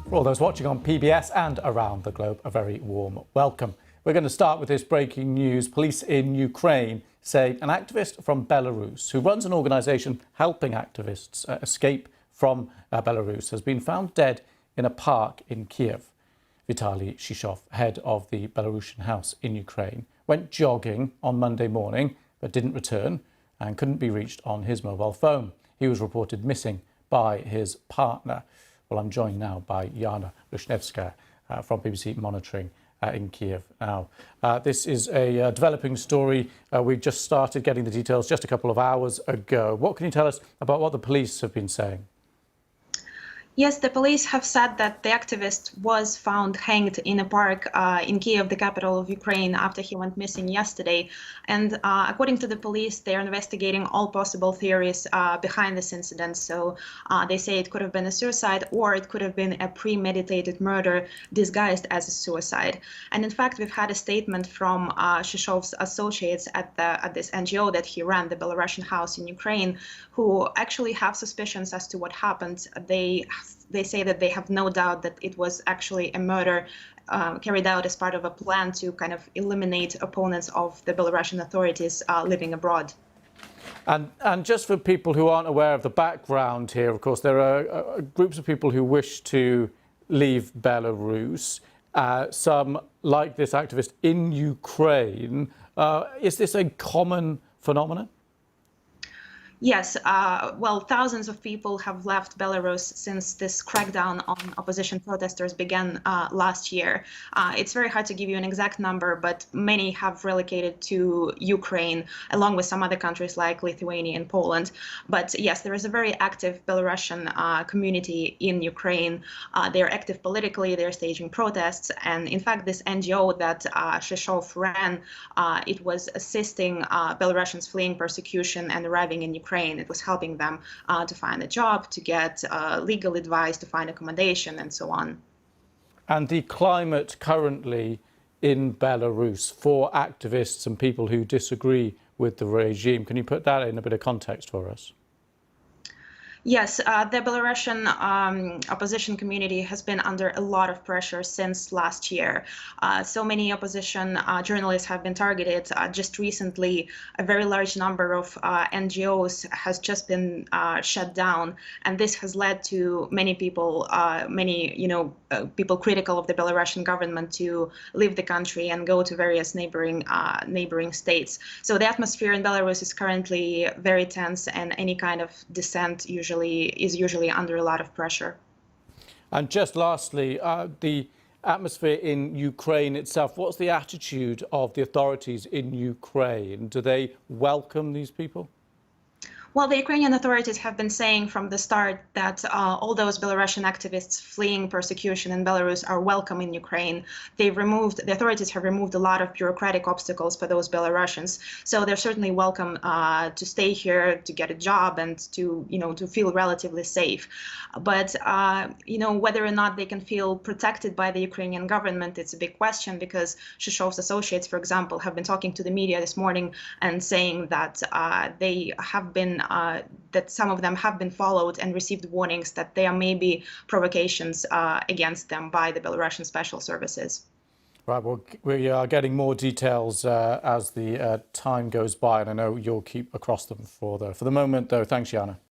For all those watching on PBS and around the globe, a very warm welcome. We're going to start with this breaking news. Police in Ukraine say an activist from Belarus, who runs an organisation helping activists escape from Belarus, has been found dead in a park in Kiev. Vitaly Shishov, head of the Belarusian house in Ukraine, went jogging on Monday morning but didn't return and couldn't be reached on his mobile phone. He was reported missing by his partner. Well, I'm joined now by Yana Lushnevskaya from BBC Monitoring in Kiev now. This is a developing story. We just started getting the details just a couple of hours ago. What can you tell us about what the police have been saying? Yes, the police have said that the activist was found hanged in a park in Kiev, the capital of Ukraine, after he went missing yesterday. And according to the police, they are investigating all possible theories behind this incident. So they say it could have been a suicide, or it could have been a premeditated murder disguised as a suicide. And in fact, we've had a statement from Shishov's associates at this NGO that he ran, the Belarusian house in Ukraine, who actually have suspicions as to what happened. They say that they have no doubt that it was actually a murder carried out as part of a plan to kind of eliminate opponents of the Belarusian authorities living abroad. And just for people who aren't aware of the background here, of course, there are groups of people who wish to leave Belarus. Some, like this activist in Ukraine. Is this a common phenomenon? Yes, well, thousands of people have left Belarus since this crackdown on opposition protesters began last year. It's very hard to give you an exact number, but many have relocated to Ukraine, along with some other countries like Lithuania and Poland. But yes, there is a very active Belarusian community in Ukraine. They're active politically, they're staging protests. And in fact, this NGO that Shishov ran, it was assisting Belarusians fleeing persecution and arriving in Ukraine. It was helping them to find a job, to get legal advice, to find accommodation, and so on. And the climate currently in Belarus for activists and people who disagree with the regime, can you put that in a bit of context for us? Yes, the Belarusian opposition community has been under a lot of pressure since last year. So many opposition journalists have been targeted. Just recently, a very large number of NGOs has just been shut down, and this has led to many people, people critical of the Belarusian government to leave the country and go to various neighboring states. So the atmosphere in Belarus is currently very tense, and any kind of dissent is usually under a lot of pressure. And just lastly, the atmosphere in Ukraine itself, what's the attitude of the authorities in Ukraine? Do they welcome these people? Well, the Ukrainian authorities have been saying from the start that all those Belarusian activists fleeing persecution in Belarus are welcome in Ukraine. The authorities have removed a lot of bureaucratic obstacles for those Belarusians. So they're certainly welcome to stay here, to get a job, and to feel relatively safe. But whether or not they can feel protected by the Ukrainian government, it's a big question, because Shishov's associates, for example, have been talking to the media this morning and saying that they have been that some of them have been followed and received warnings that there may be provocations against them by the Belarusian special services. Right, well, we are getting more details as the time goes by, and I know you'll keep across them for the moment, though. Thanks, Yana.